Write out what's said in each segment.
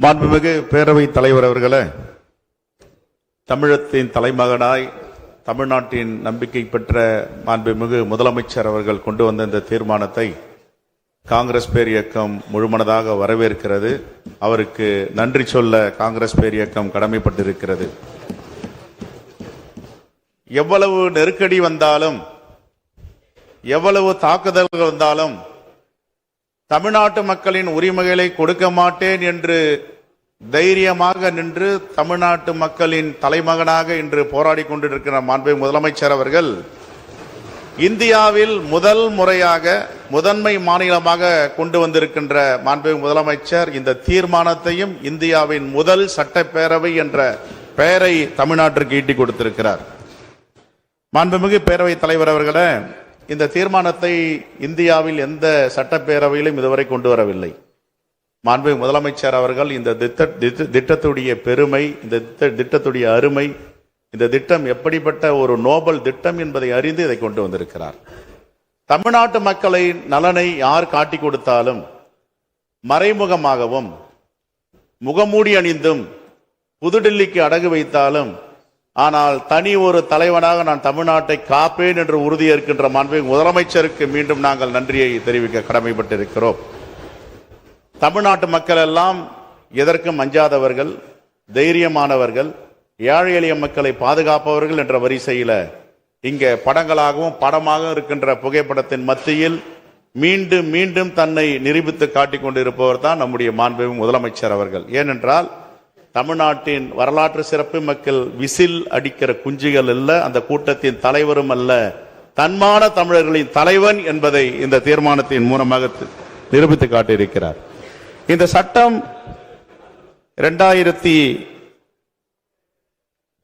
மாண்புமிகு பேரவைத் தலைவர் அவர்களே, தமிழகத்தின் தலைமகனாய் தமிழ்நாட்டின் நம்பிக்கை பெற்ற மாண்புமிகு முதலமைச்சர் அவர்கள் கொண்டு வந்த இந்த தீர்மானத்தை காங்கிரஸ் பேர் இயக்கம் முழுமனதாக வரவேற்கிறது. அவருக்கு நன்றி சொல்ல காங்கிரஸ் பேர் இயக்கம் கடமைப்பட்டிருக்கிறது. எவ்வளவு நெருக்கடி வந்தாலும், எவ்வளவு தாக்குதல்கள் வந்தாலும் தமிழ்நாட்டு மக்களின் உரிமைகளை கொடுக்க மாட்டேன் என்று தைரியமாக நின்று தமிழ்நாட்டு மக்களின் தலைமகனாக இன்று போராடி கொண்டிருக்கிற மாண்புமிகு முதலமைச்சர் அவர்கள் இந்தியாவில் முதல் முறையாக முதன்மை மாநிலமாக கொண்டு வந்திருக்கின்ற மாண்புமிகு முதலமைச்சர் இந்த தீர்மானத்தையும் இந்தியாவின் முதல் சட்டப்பேரவை என்ற பெயரை தமிழ்நாட்டிற்கு ஈட்டி கொடுத்திருக்கிறார். மாண்புமிகு பேரவைத் தலைவர் அவர்களே, இந்த தீர்மானத்தை இந்தியாவில் எந்த சட்டப்பேரவையிலும் இதுவரை கொண்டு வரவில்லை. மாண்புமிகு முதலமைச்சர் அவர்கள் இந்த திட்டத்துடைய பெருமை, இந்த திட்டத்துடைய அருமை, இந்த திட்டம் எப்படிப்பட்ட ஒரு நோபல் திட்டம் என்பதை அறிந்து இதை கொண்டு வந்திருக்கிறார். தமிழ்நாட்டு மக்களின் நலனை யார் காட்டி கொடுத்தாலும் மறைமுகமாகவும் முகமூடி அணிந்தும் புதுடில்லிக்கு அடகு வைத்தாலும், ஆனால் தனி ஒரு தலைவனாக நான் தமிழ்நாட்டை காப்பேன் என்று உறுதியேற்கின்ற மாண்புமிகு முதலமைச்சருக்கு மீண்டும் நாங்கள் நன்றியை தெரிவிக்க கடமைப்பட்டிருக்கிறோம். தமிழ்நாட்டு மக்கள் எல்லாம் எதற்கும் அஞ்சாதவர்கள், தைரியமானவர்கள், ஏழை எளிய மக்களை பாதுகாப்பவர்கள் என்ற வரிசையில் இங்கே படங்களாகவும் படமாக இருக்கின்ற புகைப்படத்தின் மத்தியில் மீண்டும் மீண்டும் தன்னை நிரூபித்து காட்டிக் கொண்டிருப்பவர் தான் நம்முடைய மாண்புமிகு முதலமைச்சர் அவர்கள். ஏனென்றால் தமிழ்நாட்டின் வரலாற்று சிறப்பு மக்கள் விசில் அடிக்கிற குஞ்சுகள் அல்ல, அந்த கூட்டத்தின் தலைவரும் அல்ல, தன்மான தமிழர்களின் தலைவன் என்பதை இந்த தீர்மானத்தின் மூலமாக நிரூபித்து காட்டியிருக்கிறார். இந்த சட்டம்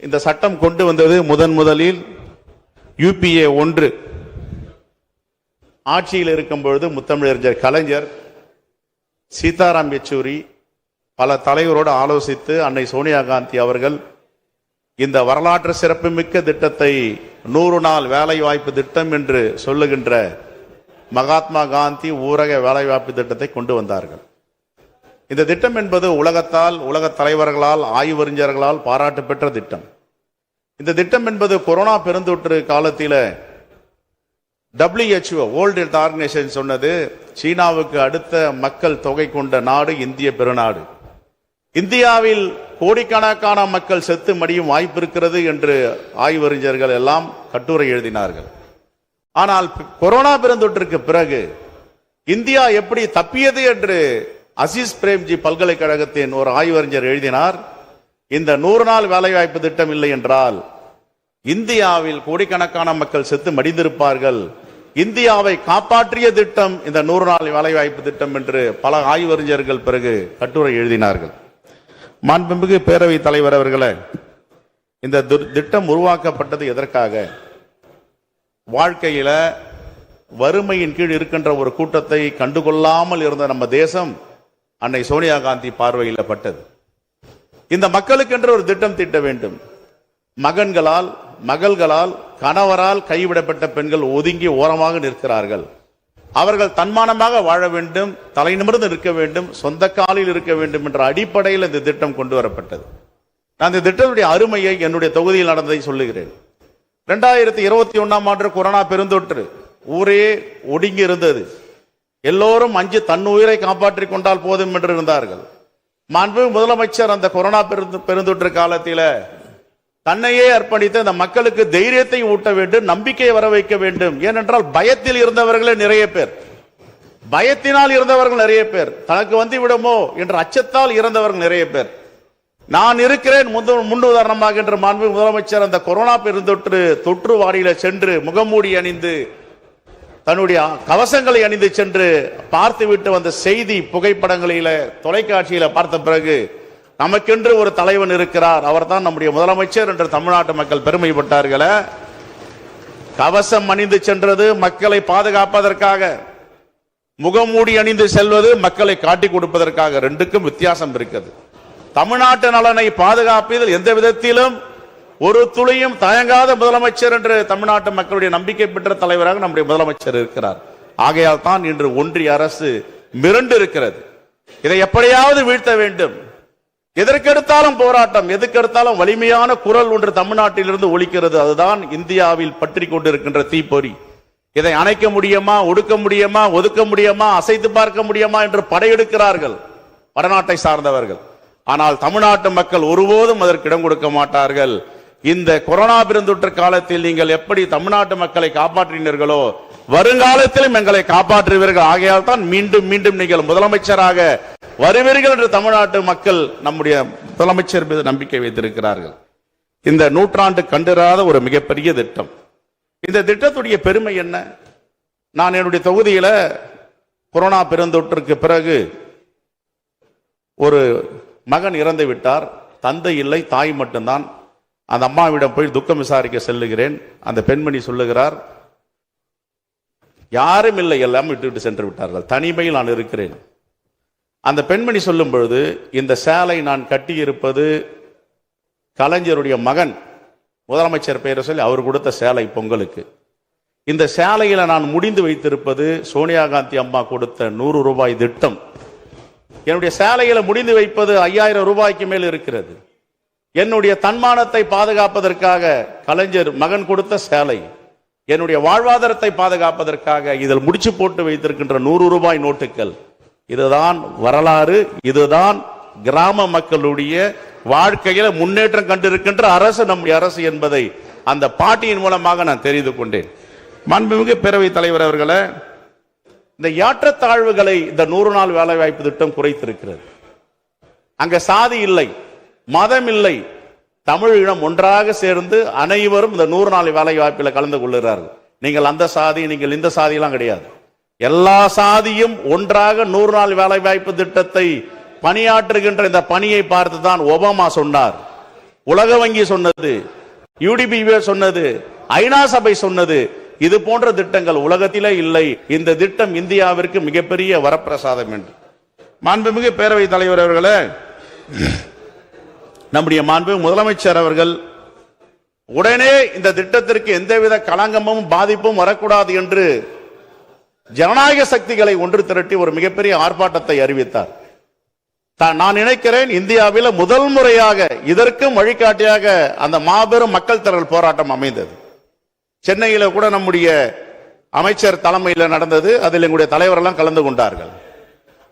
இந்த சட்டம் கொண்டு வந்தது முதலில் UPA 1 ஆட்சியில் இருக்கும் பொழுது முத்தமிழறிஞர் கலைஞர், சீதாராம் யெச்சூரி பல தலைவரோடு ஆலோசித்து அன்னை சோனியா காந்தி அவர்கள் இந்த வரலாற்று சிறப்புமிக்க திட்டத்தை 100 நாள் வேலைவாய்ப்பு திட்டம் என்று சொல்லுகின்ற மகாத்மா காந்தி ஊரக வேலைவாய்ப்பு திட்டத்தை கொண்டு வந்தார்கள். இந்த திட்டம் என்பது உலகத்தால், உலக தலைவர்களால், ஆய்வறிஞர்களால் பாராட்டு பெற்ற திட்டம். இந்த திட்டம் என்பது கொரோனா பெருந்தொற்று காலத்தில் WHO வேர்ல்ட் ஹெல்த் ஆர்கனைசேஷன் சொன்னது, சீனாவுக்கு அடுத்த மக்கள் தொகை கொண்ட நாடு இந்திய பெருநாடு, இந்தியாவில் கோடிக்கணக்கான மக்கள் செத்து மடியும் வாய்ப்பு இருக்கிறது என்று ஆய்வறிஞர்கள் எல்லாம் கட்டுரை எழுதினார்கள். ஆனால் கொரோனா பெருந்தொற்றுக்கு பிறகு இந்தியா எப்படி தப்பியது என்று அசீஸ் பிரேம்ஜி பல்கலைக்கழகத்தின் ஒரு ஆய்வறிஞர் எழுதினார். இந்த 100 நாள் வேலைவாய்ப்பு திட்டம் இல்லை என்றால் இந்தியாவில் கோடிக்கணக்கான மக்கள் செத்து மடிந்திருப்பார்கள். இந்தியாவை காப்பாற்றிய திட்டம் இந்த 100 நாள் வேலைவாய்ப்பு திட்டம் என்று பல ஆய்வறிஞர்கள் பிறகு கட்டுரை எழுதினார்கள். மாண்புமிகு பேரவைத் தலைவர் அவர்களே, இந்த திட்டம் உருவாக்கப்பட்டது எதற்காக? வாழ்க்கையில வறுமையின் கீழ் இருக்கின்ற ஒரு கூட்டத்தை கண்டுகொள்ளாமல் இருந்த நம்ம தேசம் அன்னை சோனியா காந்தி பார்வையில் பட்டது. இந்த மக்களுக்கென்று ஒரு திட்டம் தீட்ட வேண்டும். மகன்களால், மகள்களால், கணவரால் கைவிடப்பட்ட பெண்கள் ஒதுங்கி ஓரமாக நிற்கிறார்கள். அவர்கள் தன்மானமாக வாழ வேண்டும், தலை நிமிர்ந்து நிற்க வேண்டும், சொந்த காலில் இருக்க வேண்டும் என்ற அடிப்படையில் இந்த திட்டம் கொண்டு வரப்பட்டது. நான் இந்த திட்டத்துடைய அருமையை என்னுடைய தொகுதியில் நடந்ததை சொல்லுகிறேன். 2021 ஆண்டு கொரோனா பெருந்தொற்று, ஊரே ஒடுங்கி இருந்தது. எல்லோரும் அஞ்சு தன் உயிரை காப்பாற்றிக் கொண்டால் போதும் என்று இருந்தார்கள். மாண்புமிகு முதலமைச்சர் அந்த கொரோனா பெருந்தொற்று காலத்தில் தன்னையே அர்ப்பணித்து அந்த மக்களுக்கு தைரியத்தை ஊட்ட வேண்டும், நம்பிக்கையை வர வைக்க வேண்டும். ஏனென்றால் பயத்தில் இருந்தவர்களே நிறைய பேர், பயத்தினால் இருந்தவர்கள் நிறைய பேர், தனக்கு வந்து விடுமோ என்ற அச்சத்தால் இறந்தவர்கள் நிறைய பேர். நான் இருக்கிறேன் முன் உதாரணமாக என்று மாண்புமிகு முதலமைச்சர் அந்த கொரோனா பெருந்தொற்று தொற்று வாடியில சென்று முகமூடி அணிந்து தன்னுடைய கவசங்களை அணிந்து சென்று பார்த்துவிட்டு வந்த செய்தி புகைப்படங்களில தொலைக்காட்சியில பார்த்த பிறகு நமக்கென்று ஒரு தலைவன் இருக்கிறார், அவர் தான் நம்முடைய முதலமைச்சர் என்று தமிழ்நாட்டு மக்கள் பெருமைப்பட்டார்களே. கவசம் அணிந்து சென்றது மக்களை பாதுகாப்பதற்காக, முகமூடி அணிந்து செல்வது மக்களை காட்டி கொடுப்பதற்காக. ரெண்டுக்கும் வித்தியாசம் இருக்கிறது. தமிழ்நாட்டு நலனை பாதுகாப்பதில் எந்த விதத்திலும் ஒரு துளியும் தயங்காத முதலமைச்சர் என்று தமிழ்நாட்டு மக்களுடைய நம்பிக்கை பெற்ற தலைவராக நம்முடைய முதலமைச்சர் இருக்கிறார். ஆகையால் தான் இன்று ஒன்றிய அரசு மிரண்டு இருக்கிறது. இதை எப்படியாவது வீழ்த்த வேண்டும். எதற்கெடுத்தாலும் போராட்டம், எதுக்கெடுத்தாலும் வலிமையான குரல் ஒன்று தமிழ்நாட்டிலிருந்து ஒலிக்கிறது. அதுதான் இந்தியாவில் பற்றி கொண்டிருக்கின்ற தீப்பொறி. இதை அணைக்க முடியுமா, ஒடுக்க முடியுமா, ஒதுக்க முடியுமா, அசைத்து பார்க்க முடியுமா என்று படையெடுக்கிறார்கள் வடநாட்டை சார்ந்தவர்கள். ஆனால் தமிழ்நாட்டு மக்கள் ஒருபோதும் அதற்கு இடம் கொடுக்க மாட்டார்கள். இந்த கொரோனா பெருந்தொற்று காலத்தில் நீங்கள் எப்படி தமிழ்நாட்டு மக்களை காப்பாற்றினீர்களோ வருங்காலத்திலும் எங்களை காப்பாற்றுவீர்கள். ஆகையால் தான் மீண்டும் மீண்டும் நீங்கள் முதலமைச்சராக வருவீர்கள் என்று தமிழ்நாட்டு மக்கள் நம்முடைய முதலமைச்சர் மீது நம்பிக்கை வைத்திருக்கிறார்கள். இந்த நூற்றாண்டு கண்டிராத ஒரு மிகப்பெரிய திட்டம். இந்த திட்டத்துடைய பெருமை என்ன? நான் என்னுடைய தொகுதியில கொரோனா பெருந்தொற்றுக்கு பிறகு ஒரு மகன் இறந்து விட்டார். தந்தை இல்லை, தாய் மட்டும்தான். அந்த அம்மாவிடம் போய் துக்கம் விசாரிக்க செல்லுகிறேன். அந்த பெண்மணி சொல்லுகிறார், யாரும் இல்லை, எல்லாம் விட்டு சென்று விட்டார்கள், தனிமையில் நான் இருக்கிறேன். அந்த பெண்மணி சொல்லும் பொழுது, இந்த சேலை நான் கட்டியிருப்பது கலைஞருடைய மகன் முதலமைச்சர் பெயரை சொல்லி அவர் கொடுத்த சேலை பொங்கலுக்கு. இந்த சேலையில நான் முடிந்து வைத்திருப்பது சோனியா காந்தி அம்மா கொடுத்த 100 ரூபாய் திட்டம். என்னுடைய சேலையில முடிந்து வைப்பது 5000 ரூபாய்க்கு மேல் இருக்கிறது. என்னுடைய தன்மானத்தை பாதுகாப்பதற்காக கலைஞர் மகன் கொடுத்த சேலை, என்னுடைய வாழ்வாதாரத்தை பாதுகாப்பதற்காக இதில் முடிச்சு போட்டு வைத்திருக்கின்ற 100 ரூபாய் நோட்டுகள். இதுதான் வரலாறு. இதுதான் கிராம மக்களுடைய வாழ்க்கையில முன்னேற்றம் கண்டிருக்கின்ற அரசு நம்முடைய அரசு என்பதை அந்த பாட்டியின் மூலமாக நான் தெரிந்து கொண்டேன். மாண்புமிகு பேரவைத் தலைவர் அவர்களே, இந்த ஏற்றத்தாழ்வுகளை இந்த 100 நாள் வேலை வாய்ப்பு திட்டம் குறைத்திருக்கிறது. அங்க சாதி இல்லை, மதம் இல்லை, தமிழ் இனம் ஒன்றாக சேர்ந்து அனைவரும் இந்த 100 நாள் வேலை வாய்ப்பில் கலந்து கொள்கிறார்கள். நீங்கள் அந்த சாதி, நீங்கள் இந்த சாதியெல்லாம் கிடையாது. எல்லா சாதியும் ஒன்றாக 100 நாள் வேலை வாய்ப்பு திட்டத்தை பணியாற்றுகின்ற இந்த பணியை பார்த்து தான் ஒபாமா சொன்னார், உலக வங்கி சொன்னது, UDP சொன்னது, ஐநா சபை சொன்னது. இது போன்ற திட்டங்கள் உலகத்திலே இல்லை. இந்த திட்டம் இந்தியாவிற்கு மிகப்பெரிய வரப்பிரசாதம் என்று. மாண்புமிகு பேரவைத் தலைவர் அவர்களே, நம்முடைய மாண்புமிகு முதலமைச்சர் அவர்கள் உடனே இந்த திட்டத்திற்கு எந்தவித களங்கமும் பாதிப்பும் வரக்கூடாது என்று ஜனநாயக சக்திகளை ஒன்று திரட்டி ஒரு மிகப்பெரிய ஆர்ப்பாட்டத்தை அறிவித்தார். நான் நினைக்கிறேன் இந்தியாவில் முதல் முறையாக இதற்கும் வழிகாட்டியாக அந்த மாபெரும் மக்கள் திரள் போராட்டம் அமைந்தது. சென்னையில கூட நம்முடைய அமைச்சர் தலைமையில் நடந்தது. அதில் எங்களுடைய தலைவர் எல்லாம் கலந்து கொண்டார்கள்.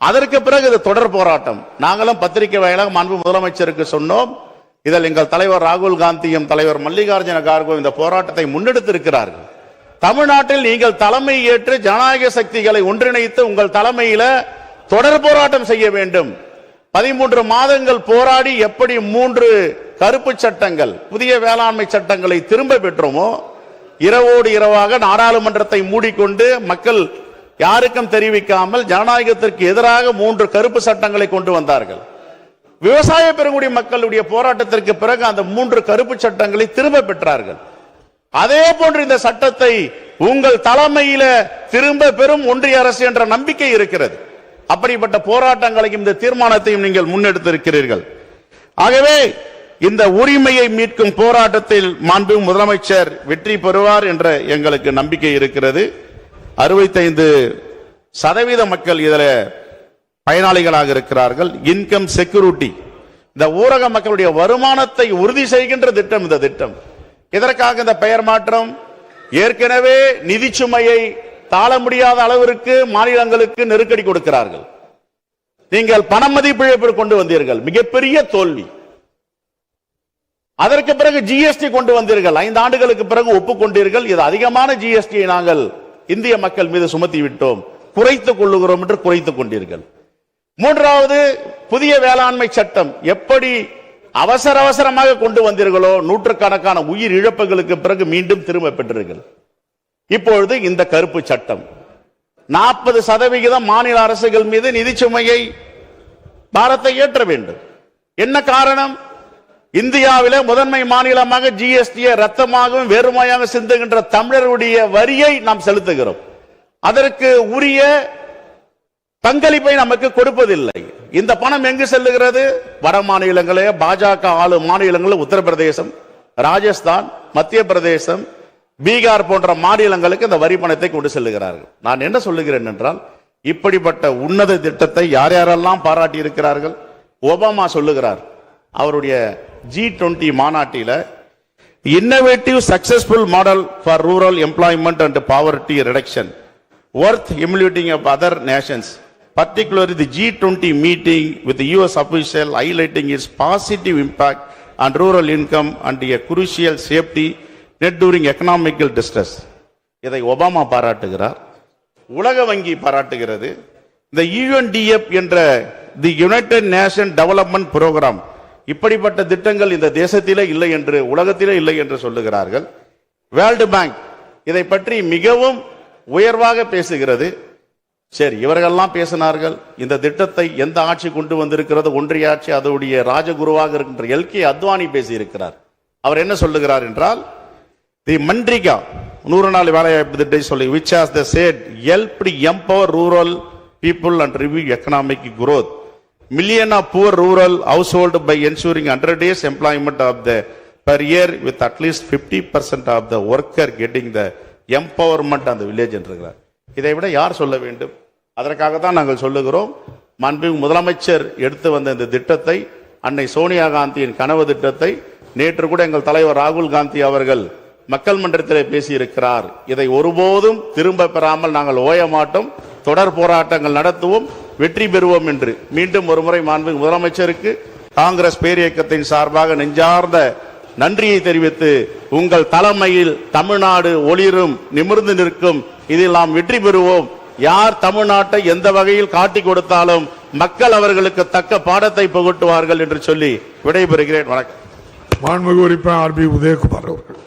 அதற்கு பிறகு இது தொடர் போராட்டம். நாங்களும் பத்திரிகை வாயிலாக மாண்பு முதலமைச்சருக்கு சொன்னோம். இதில் எங்கள் தலைவர் ராகுல் காந்தியும் தலைவர் மல்லிகார்ஜுன கார்கோ இந்த போராட்டத்தை முன்னெடுத்திருக்கிறார்கள். தமிழ்நாட்டில் நீங்கள் தலைமை ஏற்று ஜனநாயக சக்திகளை ஒன்றிணைத்து உங்கள் தலைமையில தொடர் போராட்டம் செய்ய வேண்டும். 13 மாதங்கள் போராடி எப்படி 3 கருப்பு சட்டங்கள், புதிய வேளாண்மை சட்டங்களை திரும்ப பெற்றோமோ, இரவோடு இரவாக நாடாளுமன்றத்தை மூடிக்கொண்டு மக்கள் யாருக்கும் தெரிவிக்காமல் ஜனநாயகத்திற்கு எதிராக 3 கருப்பு சட்டங்களை கொண்டு வந்தார்கள். விவசாய பெருங்குடி மக்களுடைய போராட்டத்திற்கு பிறகு அந்த 3 கருப்பு சட்டங்களை திரும்ப பெற்றார்கள். அதே போன்று இந்த சட்டத்தை உங்கள் தலைமையில திரும்ப பெறும் ஒன்றிய அரசு என்ற நம்பிக்கை இருக்கிறது. அப்படிப்பட்ட போராட்டங்களையும் இந்த தீர்மானத்தையும் நீங்கள் முன்னெடுத்திருக்கிறீர்கள். ஆகவே இந்த உரிமையை மீட்கும் போராட்டத்தில் மாண்பு முதலமைச்சர் வெற்றி பெறுவார் என்ற எங்களுக்கு நம்பிக்கை இருக்கிறது. 65% மக்கள் இதில் பயனாளிகளாக இருக்கிறார்கள். இன்கம் செக்யூரிட்டி, இந்த ஊரக மக்களுடைய வருமானத்தை உறுதி செய்கின்ற திட்டம் இந்த திட்டம். இதற்காக இந்த பெயர் மாற்றம். ஏற்கனவே நிதி சுமையை தாழ முடியாத அளவிற்கு மாநிலங்களுக்கு நெருக்கடி கொடுக்கிறார்கள். நீங்கள் பண மதிப்பிழப்பு கொண்டு வந்தீர்கள், மிகப்பெரிய தோல்வி. அதற்கு பிறகு ஜிஎஸ்டி கொண்டு வந்தீர்கள், 5 ஆண்டுகளுக்கு பிறகு ஒப்புக்கொண்டீர்கள். இது அதிகமான ஜிஎஸ்டியை நாங்கள் இந்திய மக்கள் மீது சுமத்தி விட்டோம், குறைத்துக் கொள்ளுகிறோம் என்று குறைத்துக் கொண்டீர்கள். 3வது புதிய வேளாண்மை சட்டம் எப்படி அவசரமாக கொண்டு வந்தீர்களோ, நூற்றுக்கணக்கான உயிர் இழப்புகளுக்கு பிறகு மீண்டும் திரும்ப பெற்றீர்கள். இப்பொழுது இந்த கருப்பு சட்டம் 40% மாநில அரசுகள் மீது நிதி சுமையை பாரத்தை ஏற்ற வேண்டும். என்ன காரணம்? இந்தியாவிலே முதன்மை மாநிலமாக ஜிஎஸ்டியை ரத்தமாகவும் வெறுமையாக சிந்துகின்ற தமிழருடைய வரியை நாம் செலுத்துகிறோம். அதற்கு உரிய பங்களிப்பை நமக்கு கொடுப்பதில்லை. இந்த பணம் எங்கு செல்லுகிறது? வட மாநிலங்களே, பாஜக ஆளும் மாநிலங்கள், உத்தரப்பிரதேசம், ராஜஸ்தான், மத்திய பிரதேசம், பீகார் போன்ற மாநிலங்களுக்கு இந்த வரி பணத்தை கொண்டு செல்லுகிறார்கள். நான் என்ன சொல்லுகிறேன் என்றால், இப்படிப்பட்ட உன்னத திட்டத்தை யார் யாரெல்லாம் பாராட்டி இருக்கிறார்கள்? ஒபாமா சொல்லுகிறார், அவருடைய G20 மாநாட்டில innovative successful model for rural employment and poverty reduction worth emulating of other nations, particularly the G20 meeting with the US official highlighting its positive impact on rural income and a crucial safety net during economical distress. இதை Obama பாராட்டுகிறார், உலக வங்கி பாராட்டுகிறது. இந்த UNDP என்ற தி United nation development program, இப்படிப்பட்ட திட்டங்கள் இந்த தேசத்திலே இல்லை என்று, உலகத்திலே இல்லை என்று சொல்லுகிறார்கள். வேர்ல்டு பேங்க் இதை பற்றி மிகவும் உயர்வாக பேசுகிறது. சரி, இவர்கள்லாம் பேசினார்கள். இந்த திட்டத்தை எந்த ஆட்சி கொண்டு வந்திருக்கிறது? ஒன்றிய ஆட்சி, அதோடைய ராஜகுருவாக இருக்கின்ற LK அத்வானி பேசியிருக்கிறார். அவர் என்ன சொல்லுகிறார் என்றால், தி மன்ரிகா 100 நாள் வேலைவாய்ப்பு திட்டத்தை சொல்லி which has the said helped empower rural people and review economic growth, million of poor rural household by ensuring 100 days employment of the per year with at least 50% of the worker getting the empowerment on the village என்றார். இதை விட யார் சொல்ல வேண்டும்? அதற்காக தான் நாங்கள் சொல்லுகிறோம், மாண்புமிகு முதலமைச்சர் எடுத்து வந்த இந்த திட்டத்தை, அன்னை சோனியா காந்தியின் கனவு திட்டத்தை நேற்று கூட எங்கள் தலைவர் ராகுல் காந்தி அவர்கள் மக்கள் மன்றத்தில் பேசியிருக்கிறார். இதை ஒருபோதும் திரும்ப பெறாமல் நாங்கள் ஓய மாட்டோம், தொடர் போராட்டங்கள் நடத்துவோம், வெற்றி பெறுவோம் என்று மீண்டும் ஒருமுறை மாண்புமிகு முதலமைச்சருக்கு காங்கிரஸ் பேரியக்கத்தின் சார்பாக நெஞ்சார்ந்த நன்றியை தெரிவித்து, உங்கள் தலைமையில் தமிழ்நாடு ஒளிரும், நிமிர்ந்து நிற்கும், இதில் நாம் வெற்றி பெறுவோம். யார் தமிழ்நாட்டை எந்த வகையில் காட்டி கொடுத்தாலும் மக்கள் அவர்களுக்கு தக்க பாடத்தை புகட்டுவார்கள் என்று சொல்லி விடைபெறுகிறேன். வணக்கம். மாண்புமிகு உறுப்பினர் RB உதயகுமார் அவர்கள்.